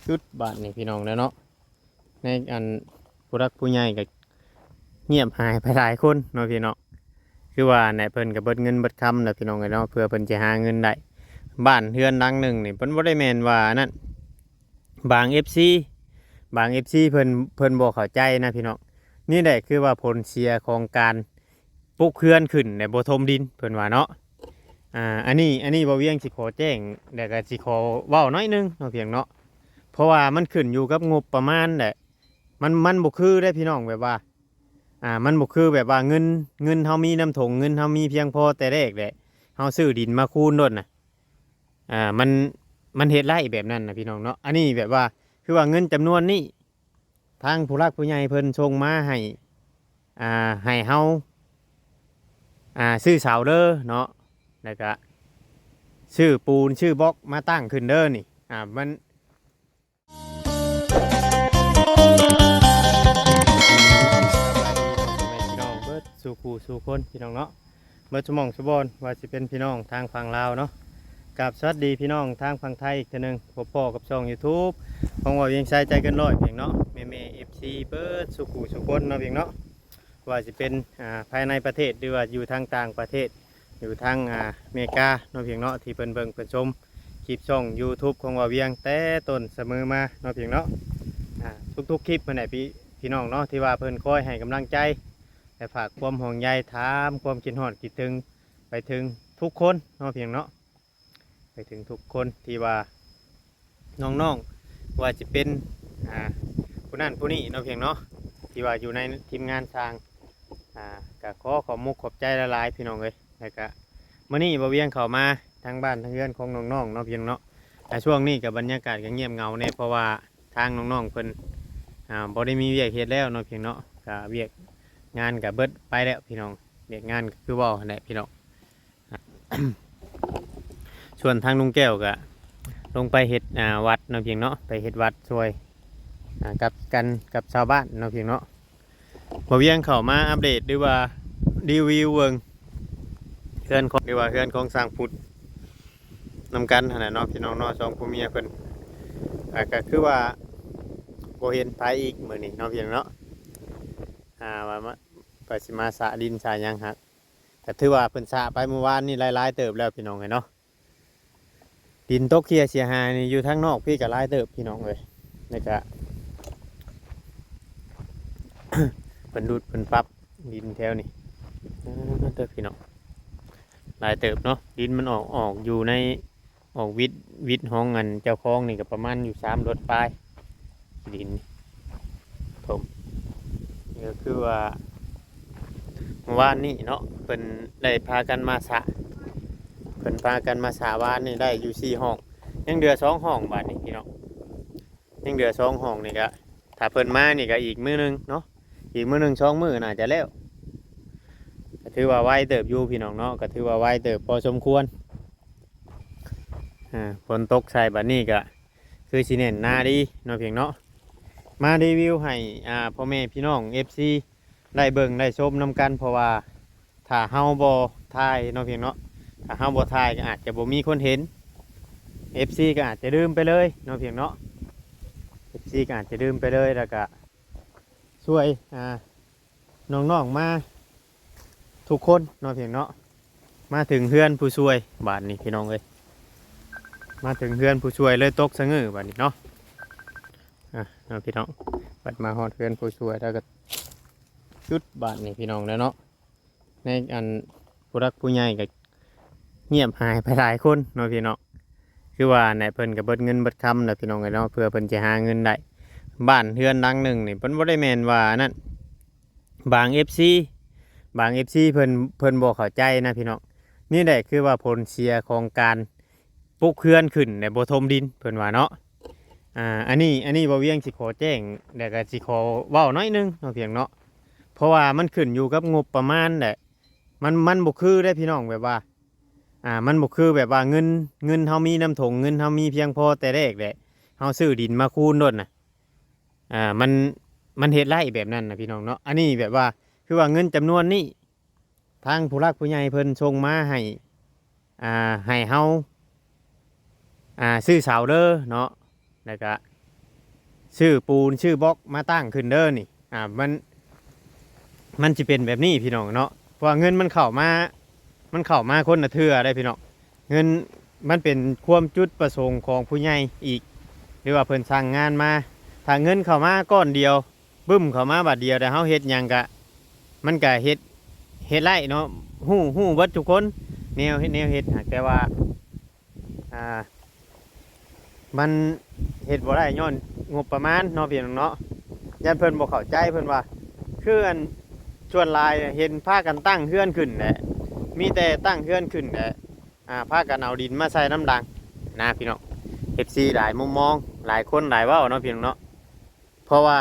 ชุดบาทนี่พี่น้องแล้วเนาะในอันผู้รักผู้ใหญ่ก็เงียบหายไปหลายคนเนาะพี่น้องคือว่าในเพิ่นก็เบิดเงินเบิดคำแล้วพี่น้องเนาะเพื่อเพิ่นจะหาเงินได้บ้านเฮือนหลังหนึ่งนี่เพิ่นบ่ได้แม่นว่านั่นบาง FC บาง FC เพิ่นบ่เข้าใจนะพี่น้องนี่แหละคือว่าผลเสียของการปลูกเฮือนขึ้นในบ่ถมดินเพิ่นว่าเนาะอันนี้บ่เวียงสิขอแจ้งแล้วก็สิขอเว้าน้อยหนึงเนาะเพียงเนาะเพราะว่ามันขึ้นอยู่กับงบประมาณแหละมันบ่คือได้พี่น้องแบบว่ามันบ่คือแบบว่าเงินเฮามีน้ำถงเงินเฮามีเพียงพอแต่แรกแหละเฮาซื้อดินมาคูนโดดน่ะมันเฮ็ดไรแบบนั้นนะพี่น้องเนาะอันนี้แบบว่าคือว่าเงินจำนวนนี้ทางผู้หลักผู้ใหญ่เพิ่นส่งมาให้เฮาซื้อเสาเด้อเนาะแล้วก็ชื่อปูนชื่อบล็อกมาตั้งขึ้นเด้อนี่มันพี่น้องเบิดสู่คู่สู่คนพี่น้องเนาะเบิดสมองสบอนว่าสิเป็นพี่น้องทางฝั่งลาวเนาะกับสวัสดีพี่น้องทางฝั่งไทยอีกทีนึงพ่อกับช่อง YouTube ของว่าเวียงใจใจเกินร้อยเพียงเนาะแม่FC เบิดสู่คู่สู่คนเนาะเพียงเนาะว่าสิเป็นภายในประเทศหรือว่าอยู่ทางต่างประเทศอยู่ทางอเมริกาเนาะเพียงเนาะที่เพิ่นเบิ่งเพิ่นชมคลิปช่อง YouTube ของว่าเวียงแต่ต้นเสมอมาเนาะเพียงเนาะทุกๆคลิปมาไหนพี่น้องเนาะที่ว่าเพิ่นคอยให้กำลังใจและฝากความห่วงใยถามความคิดฮอดคิดถึงไปถึงทุกคนเนาะเพียงเนาะไปถึงทุกคนที่ว่าน้องๆว่าจะเป็นผู้นั้นผู้นี้เนาะเพียงเนาะที่ว่าอยู่ในทีมงานสร้างก็ขอมุกขอบใจละลายพี่น้องเลยแล้วก็มื้อนี้บ่เวียงเข้ามาทางบ้านทางเรือนของน้องๆเนาะเพียงเนาะแต่ช่วงนี้กับบรรยากาศก็เงียบเงาเนี่ยเพราะว่าทางน้องๆเพิ่นบ่ได้มีเวียกเฮ็ดแล้วเนาะเพียงเนาะก็เวียกงานกับเบิดไปแล้วพี่น้องเวียกงานก็คือเว้าแหละพี่น้อง ส่วนทางลุงแก้วก็ลงไปเฮ็ดวัดเนาะเพียงเนาะไปเฮ็ดวัดช่วยกับชาวบ้านเนาะเพียงเนาะบ่เวียงเข้ามาอัปเดตหรือว่ารีวิวเบิ่งเฮือนของหรือว่าเฮือนของสร้างพุทธนำกันหั่นน่ะเนาะพี่น้องเนาะสองผัวเมียเพิ่นก็คือว่าบ่เห็นไผอีกมื้อนี้เนาะเพียงเนาะว่ามาไปสิมาสระดินสระหยังฮักก็ถือว่าเพิ่นสระไปเมื่อวานนี่หลายๆเติบแล้วพี่น้องเอ้ยเนาะดินตกเคลียร์เสียหายนี่อยู่ทางนอกพี่ก็หลายเติบพี่น้องเอ้ยนี่ก็ เพิ่นดูดเพิ่นปรับดินแถวนี่เติบพี่น้องหลายเติบเนาะดินมันออกอยู่ในออกวิทย์ห้องเงินเจ้าของนี่ก็ประมาณอยู่3 รถปลายดินถมนี่ก็คือว่าเมื่อวานนี้เนาะเพิ่นได้พากันมาสระเพิ่นพากันมาสระวานนี่ได้อยู่4 ห้องยังเหลือ2 ห้องบาดนี้พี่น้องยังเหลือ2 ห้องนี่ก็ถ้าเพิ่นมานี่ก็อีกมื้อนึงเนาะอีกมื้อนึง2 มื้อน่าจะแล้วก็ถือว่าไวเติบอยู่พี่น้องเนาะก็ถือว่าไวเติบพอสมควรฝนตกใส่บัดนี้ก็คือสิเน้นหน้าดีเนาะเพียงเนาะมารีวิวให้พ่อแม่พี่น้อง FC ได้เบิ่งได้ชมนำกันเพราะว่าถ้าเฮาบ่ถ่ายเนาะเพียงเนาะถ้าเฮาบ่ถ่ายก็อาจจะบ่มีคนเห็น FC ก็อาจจะลืมไปเลยเนาะเพียงเนาะ FC ก็อาจจะลืมไปเลยแล้วก็ช่วยน้องๆมาทุกคนเนาะเพียงเนาะมาถึงเฮือนผู้ช่วยบาดนี้พี่น้องเอ้ยมาถึงเฮือนผู้ช่วยเลยตกสะงือบาดนี้เนาะเนาะพี่น้องบัดมาฮอดเฮือนผู้ช่วยแล้วก็ชุดบาดนี้พี่น้องแล้วเนาะในอันผู้รักผู้ใหญ่ก็เงียบหายไปหลายคนเนาะพี่น้องคือว่าในเพิ่นก็เบิดเงินเบิดคำแล้วพี่น้องเนาะเพื่อเพิ่นจะหาเงินได้บ้านเฮือนหลังหนึ่งนี่เพิ่นบ่ได้แม่นว่านั่นบาง FC เพิ่นบ่เข้าใจนะพี่น้องนี่แหละคือว่าผลเสียของการปลูกเฮือนขึ้นในบ่ถมดินเพิ่นว่าเนาะอันนี้บ่เวียงสิขอแจ้งแล้วก็สิขอเว้าน้อยหนึงเนาะเพียงเนาะเพราะว่ามันขึ้นอยู่กับงบประมาณแหละมันบ่คือได้พี่น้องแบบว่ามันบ่คือแบบว่าเงินเฮามีน้ำถงเงินเฮามีเพียงพอแต่แรกแหละเฮาซื้อดินมาคูนโดดน่ะมันเฮ็ดไรแบบนั้นนะพี่น้องเนาะอันนี้แบบว่าคือว่าเงินจำนวนนี้ทางผู้หลักผู้ใหญ่เพิ่นส่งมาให้เฮาซื้อเสาเด้อเนาะแล้วก็ ชื่อปูนชื่อบล็อกมาตั้งขึ้นเด้อนี่มันจะเป็นแบบนี้พี่น้องเนาะเพราะว่าเงินมันเข้ามาคนละเทื่อได้พี่น้องเงินมันเป็นความจุดประสงค์ของผู้ใหญ่อีกหรือว่าเพิ่นสั่งงานมาถ้าเงินเข้ามาก้อนเดียวบึ้มเข้ามาบาทเดียวแต่เฮาเฮ็ดหยังกะมันก็เฮ็ดไรเนาะฮู้เบิดทุกคนแนวเฮ็ดแต่ว่ามันเฮ็ดบ่ได้ย้อนงบประมาณเนาะพี่น้องเนาะยันเพิ่นบ่เข้าใจเพิ่นว่าคืออันชวนลายเห็นพากันตั้งเฮือนขึ้นแหละมีแต่ตั้งเฮือนขึ้นแหละพากันเอาดินมาใส่น้ำดังนะพี่น้อง FC หลายมุมมองหลายคนหลายเว้าเนาะพี่น้องเนาะเพราะว่า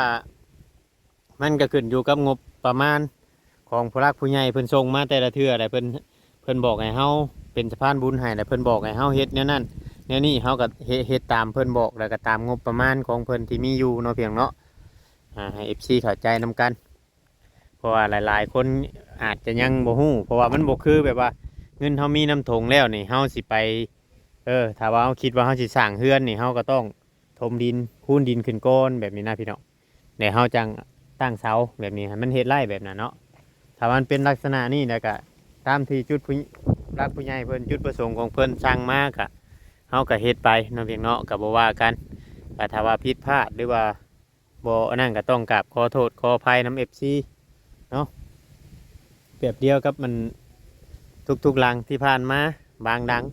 มันก็ขึ้นอยู่กับงบประมาณของผู้รักผู้ใหญ่เพิ่นส่งมาแต่ละเทื่อได้เพิ่นบอกให้เฮาเป็นสะพานบุญให้แล้วเพิ่นบอกให้เฮาเฮ็ดแนวนั้นแนวนี้เฮาก็เฮ็ดตามเพิ่นบอกแล้วก็ตามงบประมาณของเพิ่นที่มีอยู่เนาะพี่น้องเนาะให้ FC เข้าใจนำกันเพราะว่าหลายๆคนอาจจะยังบ่ฮู้เพราะว่ามันบ่คือแบบว่าเงินเฮามีน้ำถงแล้วนี่เฮาสิไปถ้าว่าเฮาคิดว่าเฮาสิสร้างเฮือนนี่เฮาก็ต้องถมดินคูนดินขึ้นก้อนแบบนี้นะพี่น้องเดี๋ยวเฮาจังตั้งเสาแบบนี้ให้มันเฮ็ดไร่แบบนั้นเนาะถ้ามันเป็นลักษณะนี้แล้วก็ตามที่จุดรักผู้ใหญ่เพิ่นจุดประสงค์ของเพิ่นสร้างมากะเฮาก็เฮ็ดไปเนาะพี่น้องเนาะก็บ่ว่ากันแต่ถ้าว่าผิดพลาดหรือว่าบ่นั่นก็ต้องกราบขอโทษขออภัยนำ FC เนาะเปรียบเดียวกับมันทุกๆหลังที่ผ่านมาบางดัง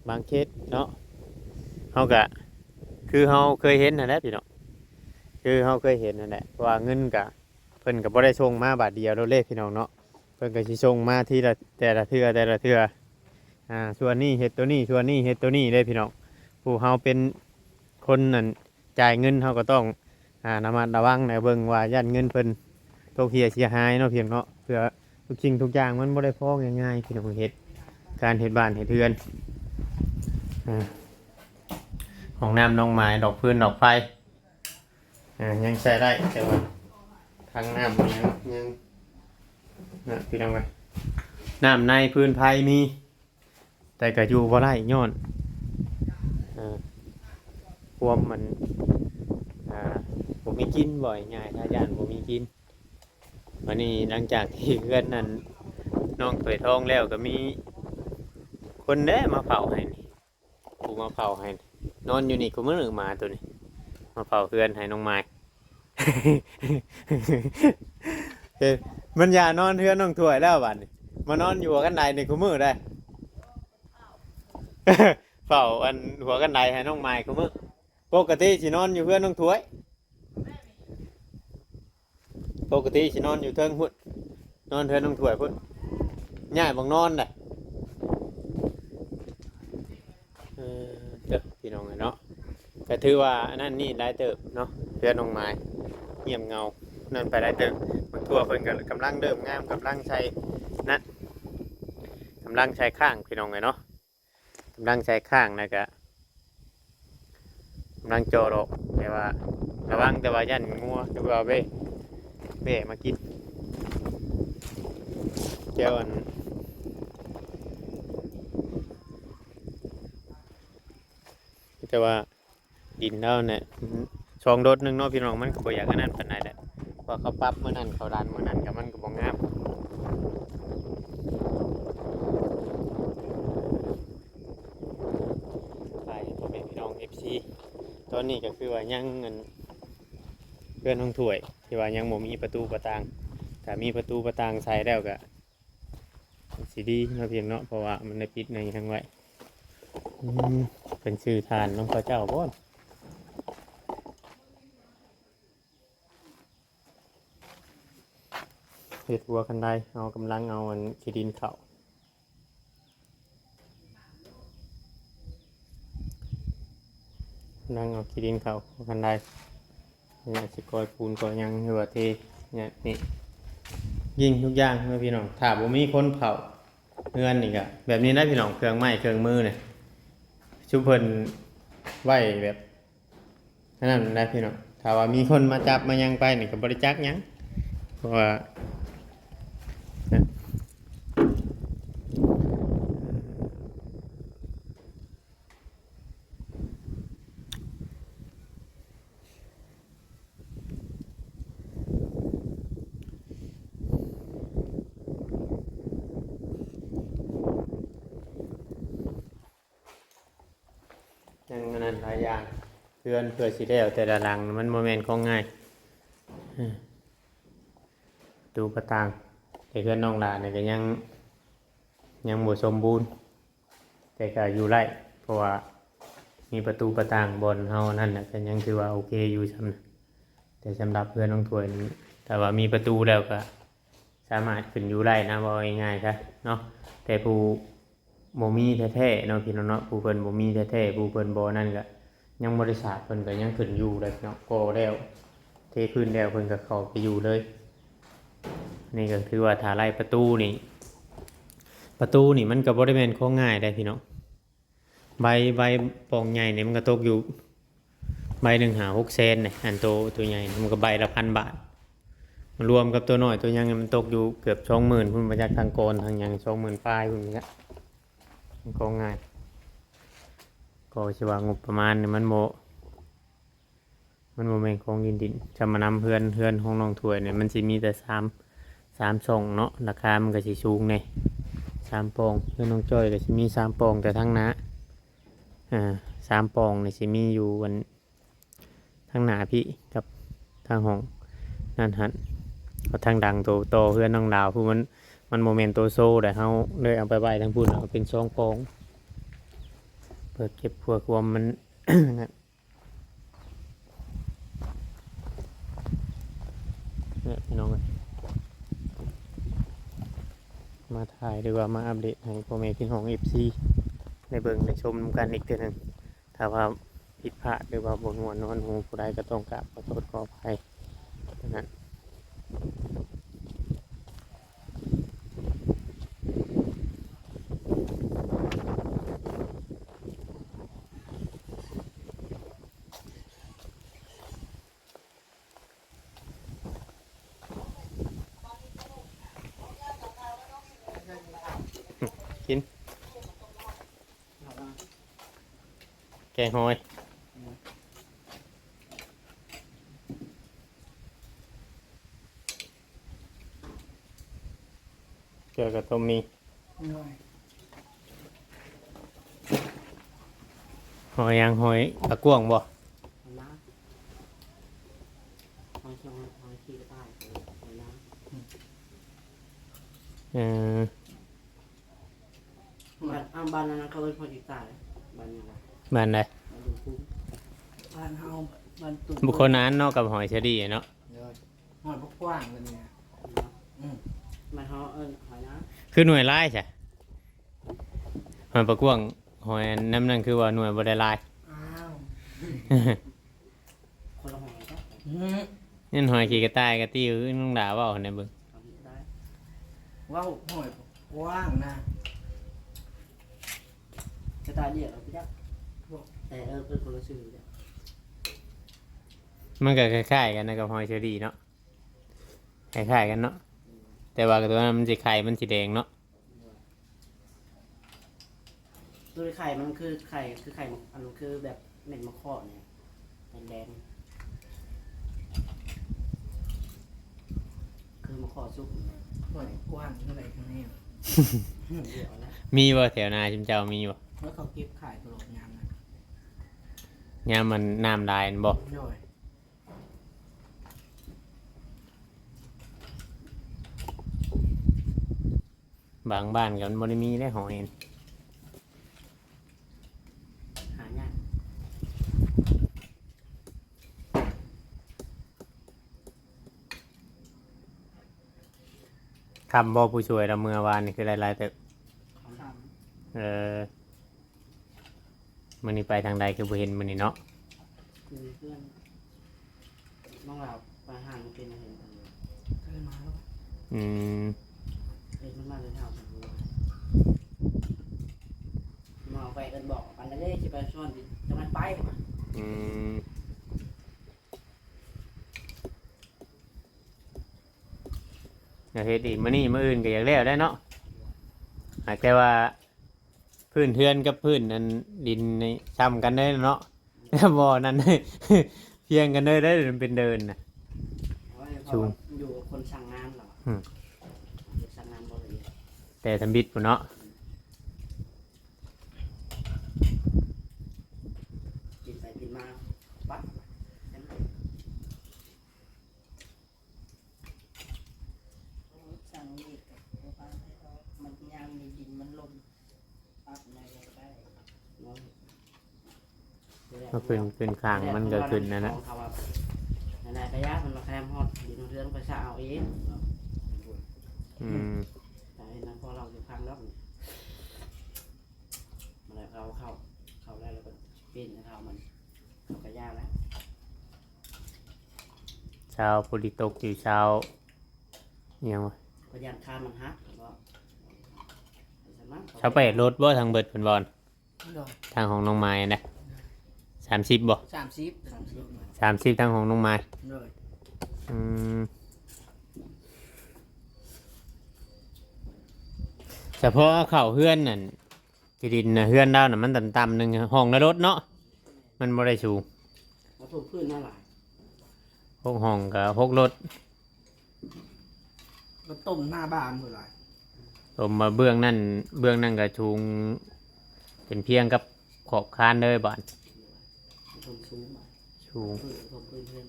บางเคสเนาะเฮาก็คือเฮาเคยเห็นนั่นแหละพี่น้องคือเฮาเคยเห็นนั่นแหละว่าเงินก็เพิ่นก็บ่ได้ส่งมาบาทเดียวโดดเลขพี่น้องเนาะเพิ่นก็สิส่งมาทีละแต่ละเทื่อส่วนนี้เฮ็ดตัวนี้ส่วนนี้เฮ็ดตัวนี้เด้พี่น้องผู้เฮาเป็นคนนั่นจ่ายเงินเฮาก็ต้องระมัดระวังนะเบิ่งว่าย่านเงินเพิ่นตกเหี่ยเสียหายเนาะพี่น้องเนาะเพื่อทุกสิ่งทุกอย่างมันบ่ได้พอง่ายๆพี่น้องเฮ็ดการเฮ็ดบ้านเฮ็ดเรือนห้องน้ำน้องไม้ดอกพื้นดอกไฟยังใช้ได้แต่ว่าทางน้ำยังนะพี่น้องไปน้ำในพื้นไฟมีแต่ก็อยู่บ่ได้ย้อนความมันผมมีกินบ่อยง่ายถ้าย่านผมมีกินวันนี้หลังจากที่เพื่อนนั้นน้องเผยทองแล้วก็มีคนเด้มาเผาให้นี่กูมาเผาให้นอนอยู่นี่กูมือมาตัวนี้มาเผาเพื่อนให้น้องไม้ มันอย่านอนเพื่อนน้องถวยแล้วบัดนี้มานอนอยู่หัวกันไดในกูมือได้ เฝ้าอันหัวกันไดให้น้องไม้กูมือปกติสินอนอยู่เพื่อนน้องถวยปกติสินอนอยู่เทิงพุ่นนอนเพื่อนน้องถวยพุ่นง่ายบังนอนได้เด้อพี่น้องเนาะก็ถือว่านั่นนี่ได้เติบเนาะเพื่อนน้องไม้เงียบเงานั่นไปได้เติบมันทั่วเพิ่นก็กำลังเดิมงามกำลังใช้นั่นกำลังใช้ข้างพี่น้องเนาะกำลังใช้ข้างนะกะกำลังโจรอกแต่ว่าระวังแต่ว่ายันงัวหรือว่าเบ้มากินเจ้าอันแต่ว่าดินแล้วเนี่ยช่องโดดนึงเนาะพี่น้องมันก็บ่อยากอันนั้นปานใดแหละพอเขาปรับเมื่อนั้นเขาดันเมื่อนั้นก็มันก็บ่งามไปพ่อแม่พี่น้อง FC ตอนนี้ก็คือว่ายังเงินเพื่อนน้องถ้วยที่ว่ายังบ่มีประตูประตางถ้ามีประตูประตางใส่แล้วก็สิดีเนาะเพียงเนาะเพราะว่ามันได้ปิดในทั้งไว้เป็นชื่อทานน้องพระเจ้าบ่เฮ็ดหัวกันได้เอากำลังเอาอันขี้ดินเข้านั่งเอาขี้ดินเข้ากันได้เนี่ยสิกอยปูนกอยยังหรือว่าเทเนี่ยนี่ยิงทุกอย่างเลยพี่น้องถ้าบ่มีคนเผาเงินอีกอะแบบนี้ได้พี่น้องเครื่องไม้เครื่องมือเนี่ยชุบเพิ่นไหวแบบนั่นได้พี่น้องถ้าว่ามีคนมาจับมายังไปนี่ก็บริจักยังเพราะว่า ยังอันนั้นหลายอย่างเพื่อนเพื่อสิได้เอาแต่ละหลังมันโมเมนต์ของง่ายดูประตางแต่เพื่อนน้องหลานเนี่ยก็ยังบ่สมบูรณ์แต่ก็อยู่ไร่เพราะว่ามีประตูประตางบนเฮานั่นน่ะก็ยังถือว่าโอเคอยู่ซ้ำนะแต่สำหรับเพื่อนน้องถวยนี่ถ้าว่ามีประตูแล้วก็สามารถขึ้นอยู่ไร่นะว่าง่ายๆครับเนาะแต่ผู้บ่มีแท้ๆเนาะพี่น้องเนาะผู้เพิ่นบ่มีแท้ๆผู้เพิ่นบ่นั่นก็ยังบริษัทเพิ่นก็ยังขึ้นอยู่เลยเนาะก็แล้วเทพื้นแล้วเพิ่นก็เข้าไปอยู่เลยนี่ก็ถือว่าถ้าไล่ประตูนี่มันก็บ่ได้แม่นของง่ายได้พี่น้องใบปองใหญ่นี่มันก็ตกอยู่ใบหนึ่งหา6 เซนเนี่ยอันตัวใหญ่มันก็ใบละ1,000 บาทรวมกับตัวน้อยตัวยังมันตกอยู่เกือบ20,000พุ่นมาจากทางโกนทางยัง20,000ปลายพุ่นนี่มันก็ง่ายก็สิว่างบประมาณนี่มันโมแม่นของดินจะมานำเพื่อนของน้องถวยเนี่ยมันสิมีแต่3ช่องเนาะราคามันก็สิสูงเนี่ย3 ปองเพื่อนน้องจ้อยก็สิมี3 ปองแต่ทั้งหน้า3 ปองเนี่ยสิมีอยู่วันทั้งหน้าพี่กับทางห้องนั่นฮะก็ทางดังโตเพื่อนน้องดาวผู้มันโมเมนต์โตโซ่แต่เขาเลยเอาไปใบทั้งพุ่นเอาเป็น2 ปองเปิดเก็บพวกรวมมัน เนี่ยพี่น้องมาถ่ายหรือว่ามาอัปเดตให้พ่อแม่พี่น้อง FC ในเบิ่งในชมกันอีกทีหนึงถ้าว่าผิดพลาดหรือว่าบ่นวนนอนหูผู้ใดก็ต้องกราบขอโทษขออภัยดังนั้นกินแกงหอยเจอกับต้มมีหอยยังหอยตะกั่วงบ่เออ บ้านนั้นเขาเป็นพอจิตายบ้านยังไง บ้านใด บ้านดูคุ้มบ้านเฮาบ้านตุ่ม บุคคลนั้นเนาะกับหอยเชอรี่เนาะ หอยพวกกว้างเลยเนี่ยบ้านเฮาหอยนะ คือหน่วยลายใช่หอยประกวงหอยน้ำนั่นคือว่าหน่วยบไดลาย อ้าวคนละหอยก็ นี่หอยขี่กระต่ายกระติ้วน้องด่าว่าในเบึง ทำได้ว้าวหอยกว้างนะกระต่ายเดียวเราไปจักแต่เป็นคนละชื่อเนี่ย มันก็คล้ายๆกันนะกับหอยเชอรี่เนาะคล้ายๆกันเนาะแต่ว่าตัวนั้นมันสีไข่มันสีแดงเนาะ ตัวไข่มันคือไข่อันนั้นคือแบบเม็ดมะขอเนี่ยแดงคือมะขอสุกหอยกว้างเท่าไหร่ข้างในเดี๋ยวนะ มีบ่แถวนาชิมเจ้ามีบ่ แล้วเขาเก็บขายตลอดงานนะ ยามมันน้ำลายนั่นบ่ ย่อย บางบ้านก็มันบ่ได้มีได้หอยนั่น หายาก คำบ่ผู้ช่วยเราเมื่อวานนี่คือหลายๆแต่ ของท มันนี่ไปทางใดคือบ่เห็นมันนี่เนาะ ำคือเพื่อนน้องเราไปห่างเป็นอะไรกันเลยก็เลยมาแล้ว อืม มันมาเลยเท่ากันเลยมาไปกันบอกกันเลยจะไปซ่อนจะมันไปมา อืมอยากเฮ็ดอีกมื้อนี้มื้ออื่นก็อยากแล้วได้เนาะหากแต่ว่าพื้นเทือนกับพื้นนั้นดินในซ้ำกันได้เนาะ บ่อนั้น เพียงกันได้มันเป็นเดินน่ะ อยู่คนสั่งงานหรอสั่งงานบริเวณ แต่ทำบิดปุ่นเนาะ มาปั๊บเห็นไหม สั่งมีดกับบัวพานให้เขามันยามมีดินมันลมปักในได้ น้อย ก็ขึ้นข้างมันก็ขึ้นนั่นแหละ เขาว่าในระยะมันมาแคมฮอดดินเรื่องไปซะเอาเอง อืม แต่นั้นพอเราอยู่ข้างนอกนี่มันเลยเราเข้าได้แล้วก็ปีนเข้ามันเข้ากระยาแล้ว ชาวปุริตกอยู่ชาวอิหยังวะ พยานคานมันฮักก็ ชาวเป็ดรถบ่ทางเบิดเพิ่นบอล โดย ทางของน้องไม้นะ30บ่ 30 30ทางของน้องไม้ โดย อืมเฉพาะเข้าเฮือนนั่นที่ดินน่ะเฮือนดาวน่ะมันต่ำๆหนึงห้องละรถเนาะมันบ่ได้สูง มาถูกพื้นน่าหลาย 6ห้องก็6รถ ก็ต้มหน้าบ้านหมดเลย ผมมาเบื้องนั่นก็สูงเป็นเพียงกับขอบคานเลยบ้าน ถูกสูงมา สูง ถูกพื้นเพื่อน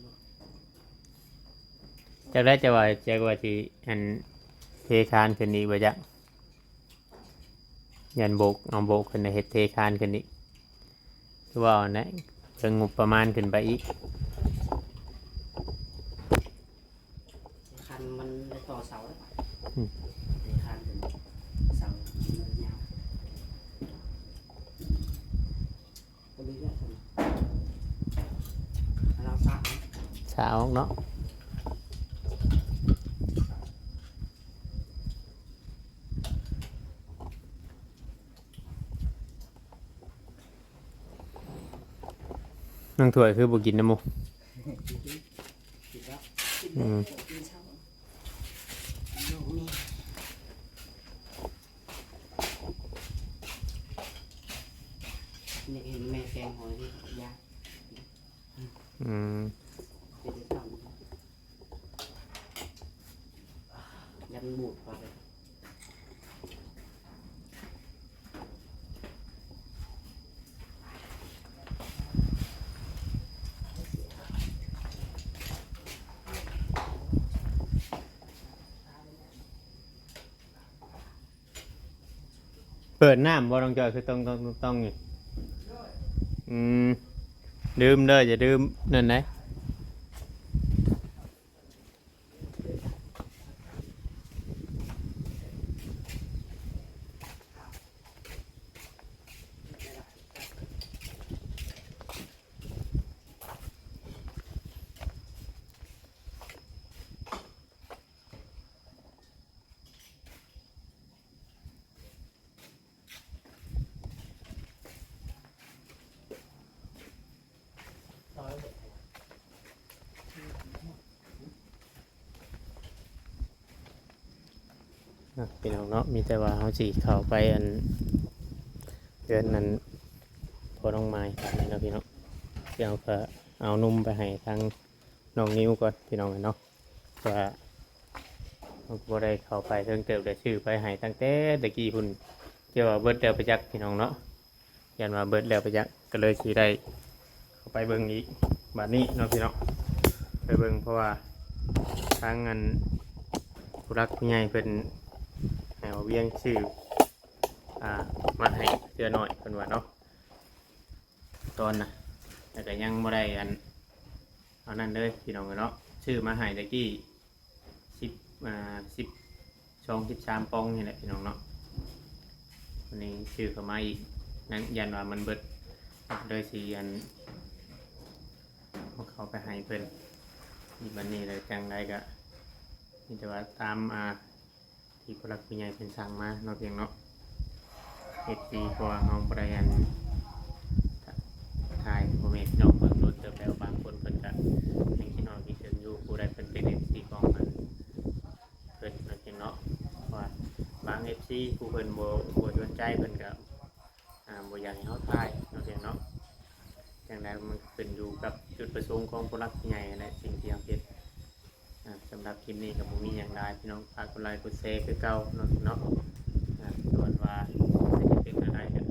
จากได้จะว่าสิอันเทคานขึ้นอีกบ่จ๊ะยันโบกเอาโบกขึ้นในเฮ็ดเทคานขึ้นอีกคือว่าเอานะเพิ่งงบประมาณขึ้นไปอีก คันมันไปต่อเสาแล้วคันเป็นเสามันยาวก็มีเยอะคนเราสร้าง สาวเนาะน้องถ้วยคือบ่กินน้ำหมู ผิดแล้ว อืม กินเช้า ลูกนี่เนี่ยเห็นแม่แกงหอยที่ยาก อืม เป็นที่ตั้งยันบูดไปเลย เปิดน้ำบ่ต้องจอยคือต้องนี่อืมดื่มเด้ออย่าดื่มนั่นนะพี่น้องเนาะมีแต่ว่าเขาสิเข้าไปอันเดือนนั้นพอน้องไม้ตามนี้เนาะพี่น้องเดี๋ยวก็เอานุ่มไปให้ทางน้องนิ้วก่อนพี่น้องเนาะว่าเราก็ได้เข้าไปเพิ่งเติมได้ชื่อไปให้ตั้งแต่ตะกี้พุ่นเกี่ยวว่าเบิดแล้วประจักษ์พี่น้องเนาะยันว่าเบิดแล้วประจักษ์ก็เลยสิได้เข้าไปเบิ่งอีกบัดนี้เนาะพี่น้องไปเบิ่งเพราะว่าทางอันผู้รักผู้ใหญ่เพิ่นให้เอาเวียงชื่อมาให้เทื่อหน่อยเพิ่นว่าเนาะตอนน่ะแต่ก็ยังบ่ได้อันเอานั่นเลยพี่น้องเนาะชื่อมาให้ตะกี้12-13ปองนี่แหละพี่น้องเนาะวันนี้ชื่อเข้ามาอีกนั้นยันว่ามันเบิดเลยสิอันเอาเขาไปให้เพิ่นอีกวันนี้เลยจังไดก็มีแต่ว่าตามที่ผู้หลักผู้ใหญ่เป็นสั่งมาเนาะเพียงเนาะเฮ็ดดีกว่าเฮาบ่ได้อันถ่ายบ่แม่นพี่น้องเบิ่งโดนเติบแล้วบางคนเพิ่นก็ยังคิดฮอดคิดถึงอยู่ผู้ใดเพิ่นเป็น FC ของมันเพิ่นเนาะเพียงเนาะเพราะว่าบาง FC ผู้เพิ่นบ่สนใจเพิ่นก็บ่อยากให้เฮาถ่ายเนาะเพียงเนาะจังไดมันขึ้นอยู่กับจุดประสงค์ของผู้หลักผู้ใหญ่และสิ่งที่เฮาเฮ็ด สำหรับคลิปนี้กับผมมีอย่างไรพี่น้องฝากกดไลค์กดแชร์คือเก่าเนาะส่วนว่าจะเป็นอะไรกัน